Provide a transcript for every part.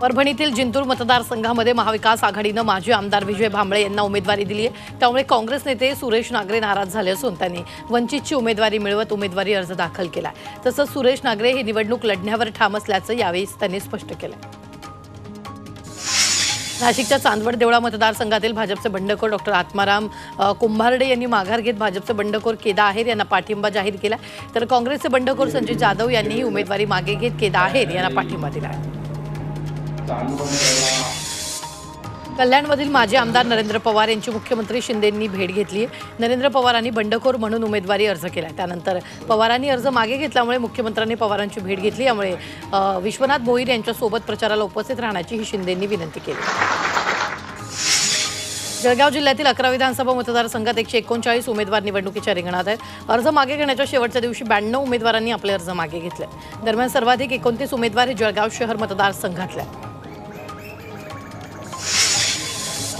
परभणीतील जिंतूर मतदारसंघामध्ये महाविकास आघाडीनं माजी आमदार विजय भांबळे यांना उमेदवारी दिली आहे। त्यामुळे काँग्रेस नेते सुरेश नागरे नाराज झाले असून त्यांनी वंचितची उमेदवारी मिळवत उमेदवारी अर्ज दाखल केला। तसंच सुरेश नागरे हे निवडणूक लढण्यावर ठाम असल्याचं यावेळी त्यांनी स्पष्ट केलं। नाशिकच्या चांदवड देवळा मतदारसंघातील भाजपचे बंडखोर डॉक्टर आत्माराम कुंभारडे यांनी माघार घेत भाजपचे बंडखोर केदा आहेर यांना पाठिंबा जाहीर केला। तर काँग्रेसचे बंडखोर संजय जाधव यांनीही उमेदवारी मागे घेत केदा आहेर यांना पाठिंबा दिला आहे। कल्याणमधील माजी आमदार नरेंद्र पवार यांची मुख्यमंत्री शिंदेंनी भेट घेतली आहे। नरेंद्र पवारांनी बंडखोर म्हणून उमेदवारी अर्ज केला। त्यानंतर पवारांनी अर्ज मागे घेतल्यामुळे मुख्यमंत्र्यांनी पवारांची भेट घेतली। यामुळे विश्वनाथ भोईर यांच्यासोबत प्रचाराला उपस्थित राहण्याची ही शिंदेंनी विनंती केली। जळगाव जिल्ह्यातील 11 विधानसभा मतदारसंघात 139 उमेदवार निवडणुकीच्या रिंगणात आहेत। अर्ज मागे घेण्याच्या शेवटच्या दिवशी 92 उमेदवारांनी आपले अर्ज मागे घेतले। दरम्यान सर्वाधिक 29 उमेदवार हे जळगाव शहर मतदारसंघातले।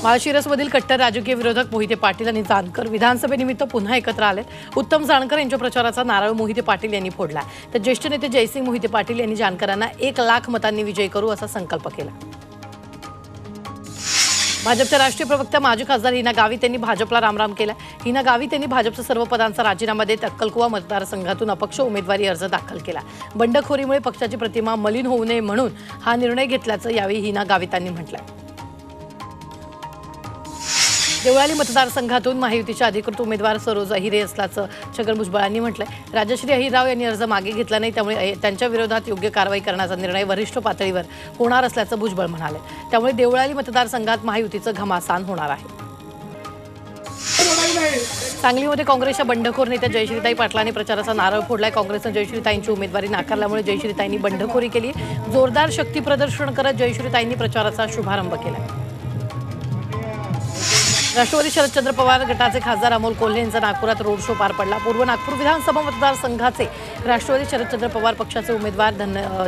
माळशिरसमधील कट्टर राजकीय विरोधक मोहिते पाटील आणि जानकर विधानसभेनिमित्त पुन्हा एकत्र आले। उत्तम जानकर यांच्या प्रचाराचा नारळ मोहिते पाटील यांनी फोडला। तर ज्येष्ठ नेते जयसिंग मोहिते पाटील यांनी जानकरांना 1 लाख मतांनी विजयी करू असा संकल्प केला। भाजपच्या राष्ट्रीय प्रवक्त्या माजी खासदार हिना गावित यांनी भाजपला रामराम केला। हिना गावित यांनी भाजपच्या सर्व पदांचा राजीनामा देत अक्कलकुवा मतदारसंघातून अपक्ष उमेदवारी अर्ज दाखल केला। बंडखोरीमुळे पक्षाची प्रतिमा मलिन होऊ नये म्हणून हा निर्णय घेतल्याचं यावेळी हिना गावितांनी म्हटलंय। देवळाली मतदारसंघातून महायुतीच्या अधिकृत उमेदवार सरोज अहिरे असल्याचं छगन भुजबळांनी म्हटलंय। राजश्री अहिरराव यांनी अर्ज मागे घेतला नाही, त्यामुळे त्यांच्या विरोधात योग्य कारवाई करण्याचा निर्णय वरिष्ठ पातळीवर होणार असल्याचं भुजबळ म्हणाले। त्यामुळे देवळाली मतदारसंघात महायुतीचं घमासान होणार आहे। सांगलीमध्ये काँग्रेसच्या बंडखोर नेत्या जयश्रीताई पाटलांनी प्रचाराचा नारळ फोडलाय। काँग्रेसनं जयश्रीताईंची उमेदवारी नाकारल्यामुळे जयश्रीताईंनी बंडखोरी केली। जोरदार शक्ती प्रदर्शन करत जयश्रीताईंनी प्रचाराचा शुभारंभ केला। राष्ट्रवादी शरदचंद्र पवार गटाचे खासदार अमोल कोल्हे यांचा नागपुरात रोड शो पार पडला। पूर्व नागपूर विधानसभा मतदारसंघाचे राष्ट्रवादी शरदचंद्र पवार पक्षाचे उमेदवार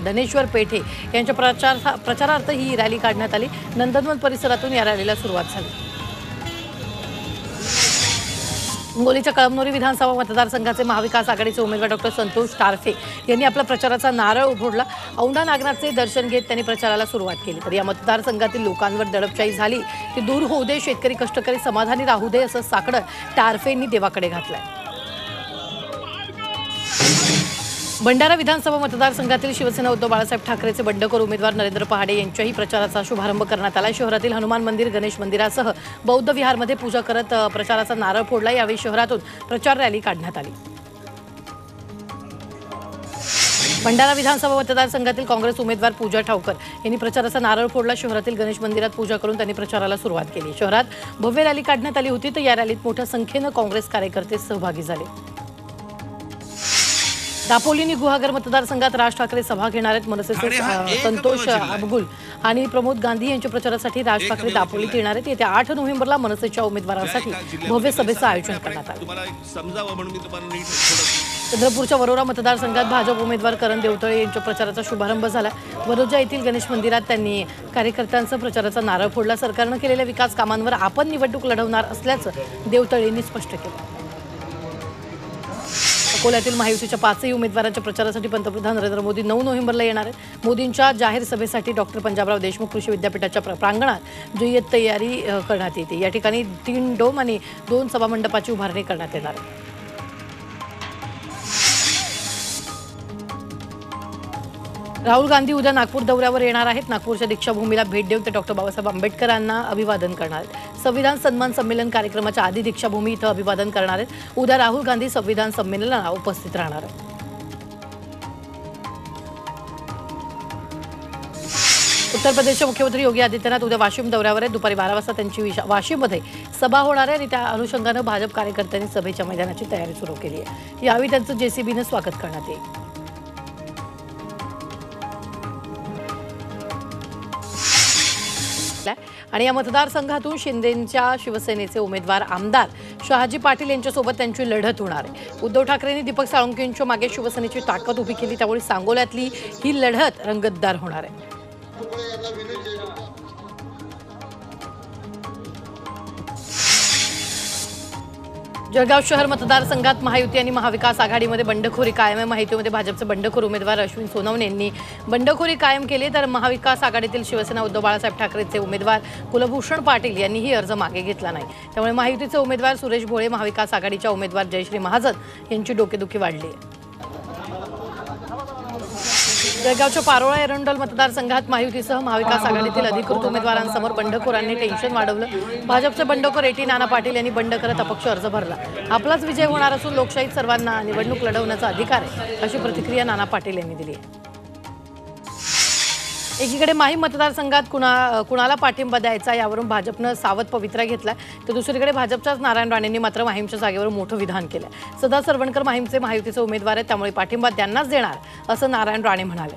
धनेश्वर पेठे यांच्या प्रचारार्थ ही रॅली काढण्यात आली। नंदनवन परिसरातून या रॅलीला सुरुवात झाली। हिंगोलीच्या कळमनुरी विधानसभा मतदारसंघाचे महाविकास आघाडीचे उमेदवार डॉक्टर संतोष टारफे यांनी आपला प्रचाराचा नारळ फोडला। औंढा नागनाथचे दर्शन घेत त्यांनी प्रचाराला सुरुवात केली। तर या मतदारसंघातील लोकांवर दडपशाही झाली ती दूर होऊ दे, शेतकरी कष्टकरी समाधानी राहू दे असं साकडं टारफेंनी देवाकडे घातलंय। भंडारा विधानसभा मतदारसंघातील शिवसेना उद्धव बाळासाहेब ठाकरेचे बंडखोर उमेदवार नरेंद्र पहाडे यांच्याही प्रचाराचा शुभारंभ करण्यात आला। शहरातील हनुमान मंदिर, गणेश मंदिरासह बौद्ध विहारमध्ये पूजा करत प्रचाराचा नारळ फोडला। यावेळी शहरातून प्रचार रॅली काढण्यात आली। भंडारा विधानसभा मतदारसंघातील काँग्रेस उमेदवार पूजा ठावकर यांनी प्रचाराचा नारळ फोडला। शहरातील गणेश मंदिरात पूजा करून त्यांनी प्रचाराला सुरुवात केली। शहरात भव्य रॅली काढण्यात आली होती, तर या रॅलीत मोठ्या संख्येनं काँग्रेस कार्यकर्ते सहभागी झाले। दापोली गुहागर मतदारसंघात राज ठाकरे सभा घेणार आहेत। मनसेचे संतोष अबगुल आणि प्रमोद गांधी यांच्या प्रचारासाठी राज ठाकरे दापोलीत येणार आहेत। येत्या 8 नोव्हेंबरला मनसेच्या उमेदवारांसाठी भव्य सभेचं आयोजन करण्यात आलं। चंद्रपूरच्या वरोरा मतदारसंघात भाजप उमेदवार करण देवतळे यांच्या प्रचाराचा शुभारंभ झाला। वरोजा येथील गणेश मंदिरात त्यांनी कार्यकर्त्यांचा प्रचाराचा नारळ फोडला। सरकारनं केलेल्या विकास कामांवर आपण निवडणूक लढवणार असल्याचं देवतळेंनी स्पष्ट केलं। अकोल्यातील महायुतीच्या 5ही उमेदवारांच्या प्रचारासाठी पंतप्रधान नरेंद्र मोदी 9 नोव्हेंबरला येणार आहेत। मोदींच्या जाहीर सभेसाठी डॉक्टर पंजाबराव देशमुख कृषी विद्यापीठाच्या प्रांगणात जय्यत तयारी करण्यात येते। या ठिकाणी 3 डोम आणि 2 सभामंडपाची उभारणी करण्यात येणार आहे। राहुल गांधी उद्या नागपूर दौऱ्यावर येणार आहेत। नागपूरच्या दीक्षाभूमीला भेट देऊन ते डॉक्टर बाबासाहेब आंबेडकरांना अभिवादन करणार आहेत। संविधान सन्मान संमेलन कार्यक्रमाच्या आधी दीक्षाभूमी इथं अभिवादन करणार आहेत। उद्या राहुल गांधी संविधान संमेलनाला उपस्थित राहणार आहेत। उत्तर प्रदेशचे मुख्यमंत्री योगी आदित्यनाथ उद्या वाशिम दौऱ्यावर आहेत। दुपारी 12 वाजता त्यांची वाशिममध्ये सभा होणार आहे आणि त्या अनुषंगानं भाजप कार्यकर्त्यांनी सभेच्या मैदानाची तयारी सुरू केली आहे। यावेळी त्यांचं जेसीबीनं स्वागत करण्यात येईल। आणि या मतदारसंघातून शिंदेंच्या शिवसेनेचे उमेदवार आमदार शहाजी पाटील यांच्यासोबत त्यांची लढत होणार आहे। उद्धव ठाकरेंनी दीपक साळुंखेंच्या मागे शिवसेनेची ताकद उभी केली, त्यामुळे सांगोल्यातली ही लढत रंगतदार होणार आहे। जळगाव शहर मतदारसंघात महायुती आणि महाविकास आघाडीमध्ये बंडखोरी कायम आहे। महायुतीमध्ये भाजपचे बंडखोर उमेदवार अश्विन सोनवणे यांनी बंडखोरी कायम केली, तर महाविकास आघाडीतील शिवसेना उद्धव बाळासाहेब ठाकरेचे उमेदवार कुलभूषण पाटील यांनीही अर्ज मागे घेतला नाही। त्यामुळे महायुतीचे उमेदवार सुरेश भोळे, महाविकास आघाडीच्या उमेदवार जयश्री महाजन यांची डोकेदुखी वाढली आहे। जळगावच्या पारोळा एरंडोल मतदारसंघात महायुतीसह महाविकास आघाडीतील अधिकृत उमेदवारांसमोर बंडखोरांनी टेन्शन वाढवलं। भाजपचे बंडखोर एटी नाना पाटील यांनी बंड करत अपक्ष अर्ज भरला। आपलाच विजय होणार असून लोकशाहीत सर्वांना निवडणूक लढवण्याचा अधिकार आहे, अशी प्रतिक्रिया नाना पाटील यांनी दिली आहे। एकीकडे माहीम मतदारसंघात कुणाला पाठिंबा द्यायचा यावरून भाजपनं सावध पवित्रा घेतलाय, तर दुसरीकडे भाजपच्याच नारायण राणेंनी मात्र माहीमच्या जागेवर मोठं विधान केलंय। सदा सरवणकर माहीमचे महायुतीचे उमेदवार आहेत, त्यामुळे पाठिंबा त्यांनाच देणार असं नारायण राणे म्हणाले।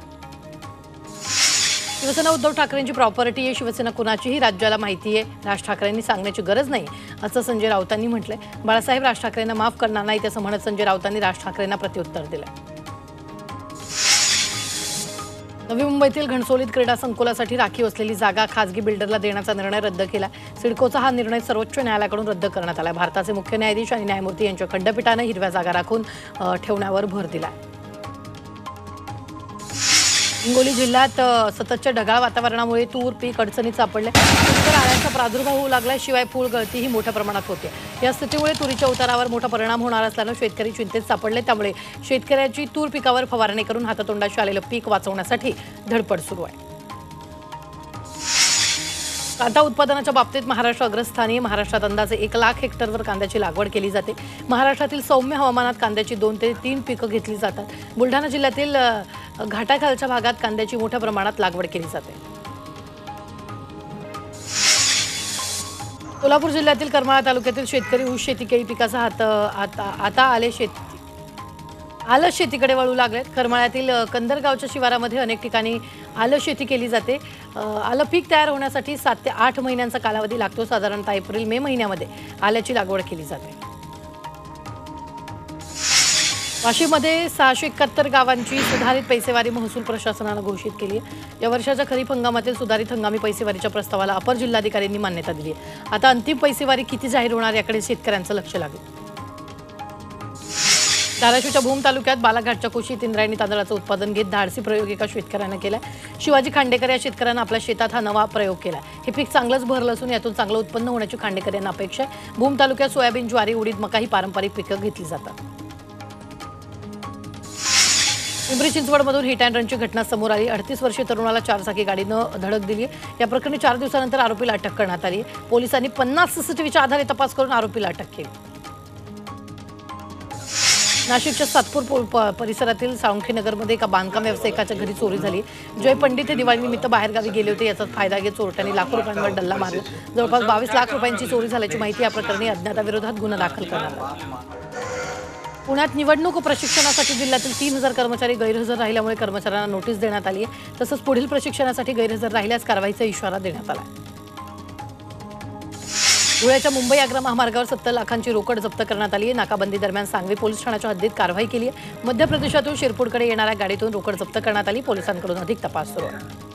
शिवसेना उद्धव ठाकरेंची प्रॉपर्टी आहे, शिवसेना कुणाचीही राज्याला माहिती आहे, राज ठाकरेंनी सांगण्याची गरज नाही असं संजय राऊतांनी म्हटलंय। बाळासाहेब राज ठाकरेंना माफ करणार नाहीत असं म्हणत संजय राऊतांनी राज ठाकरेंना प्रत्युत्तर दिलंय। नवी मुंबईतील घणसोलीत क्रीडा संकुलासाठी राखीव असलेली जागा खासगी बिल्डरला देण्याचा निर्णय रद्द केला। सिडकोचा हा निर्णय सर्वोच्च न्यायालयाकडून रद्द करण्यात आला। भारताचे मुख्य न्यायाधीश आणि न्यायमूर्ती यांच्या खंडपीठाने हिरव्या जागा राखून ठेवण्यावर भर दिला। हिंगोली जिल्ह्यात सततच्या ढगाळ वातावरणामुळे तूर पीक अडचणीत सापडले। तर आळ्यांचा प्रादुर्भाव होऊ लागला, शिवाय फूल गळतीही मोठ्या प्रमाणात होते। या स्थितीमुळे तुरीच्या उतारावर मोठा परिणाम होणार असल्यानं शेतकरी चिंतेत सापडले। त्यामुळे शेतकऱ्याची तूर पिकावर फवारणी करून हातातोंडाशी आलेलं पीक वाचवण्यासाठी धडपड सुरू आहे। कांदा उत्पादनाच्या बाबतीत महाराष्ट्र अग्रस्थानी। महाराष्ट्रात अंदाजे 1 लाख हेक्टरवर कांद्याची लागवड केली जाते। महाराष्ट्रातील सौम्य हवामानात कांद्याची 2 ते 3 पिकं घेतली जातात। बुलढाणा जिल्ह्यातील घाटाखालच्या भागात कांद्याची मोठ्या प्रमाणात लागवड केली जाते। सोलापूर जिल्ह्यातील करमाळा तालुक्यातील शेतकरी ऊस शेती केळी पिकाचा आता आलं शेतीकडे वळू लागलेत। करमाळ्यातील कंदरगावच्या शिवारामध्ये अनेक ठिकाणी आलं शेती केली जाते। आलं पीक तयार होण्यासाठी 7 ते 8 महिन्यांचा कालावधी लागतो। साधारणतः एप्रिल-मे महिन्यामध्ये आल्याची लागवड केली जाते। वाशीमध्ये 671 गावांची सुधारित पैसेवारी महसूल प्रशासनानं घोषित केली आहे। या वर्षाच्या खरीप हंगामातील सुधारित हंगामी पैसेवारीच्या प्रस्तावाला अपर जिल्हाधिकाऱ्यांनी मान्यता दिली आहे। आता अंतिम पैसेवारी किती जाहीर होणार याकडे शेतकऱ्यांचं लक्ष लागेल। धाराशिवच्या भूम तालुक्यात बालाघाटच्या कुशीत इंद्रायणी तांदळाचं उत्पादन घेत धाडसी प्रयोग एका शेतकऱ्यानं केलाय। शिवाजी खांडेकर या शेतकऱ्यानं आपल्या शेतात हा नवा प्रयोग केला। हे पीक चांगलंच भरलं असून यातून चांगलं उत्पन्न होण्याची खांडेकर यांना अपेक्षा आहे। भूम तालुक्यात सोयाबीन, ज्वारी, उडीद, मका ही पारंपरिक पिकं घेतली जातात। पिंपरी चिंचवडमधून हिट अँड रनची घटना समोर आली। 38 वर्षीय तरुणाला 4 चाकी गाडीनं धडक दिली आहे। या प्रकरणी 4 दिवसानंतर आरोपीला अटक करण्यात आली आहे। पोलिसांनी 50 सीसीटीव्हीच्या आधारे तपास करून आरोपीला अटक केली। नाशिकच्या सातपूर परिसरातील साळुंखेनगरमध्ये एका बांधकाम व्यावसायिकाच्या घरी चोरी झाली। जय पंडित हे दिवाळीनिमित्त बाहेरगावी गेले होते। याचा फायदा घेत चोरट्यांनी लाखो रुपयांवर डल्ला मारला। जवळपास 22 लाख रुपयांची चोरी झाल्याची माहिती या प्रकरणी अज्ञाताविरोधात गुन्हा दाखल करण्यात आला। पुण्यात निवडणूक प्रशिक्षणासाठी जिल्ह्यातील 3000 कर्मचारी गैरहजर राहिल्यामुळे कर्मचाऱ्यांना नोटीस देण्यात आली आहे। तसंच पुढील प्रशिक्षणासाठी गैरहजर राहिल्यास कारवाईचा इशारा देण्यात आला आहे। धुळ्याच्या मुंबई आग्रा महामार्गावर 70 लाखांची रोकड जप्त करण्यात आली आहे। नाकाबंदी दरम्यान सांगवी पोलीस ठाण्याच्या हद्दीत कारवाई केली आहे। मध्य प्रदेशातून शिरपूरकडे येणाऱ्या गाडीतून रोकड जप्त करण्यात आली। पोलिसांकडून अधिक तपास सुरू आहे।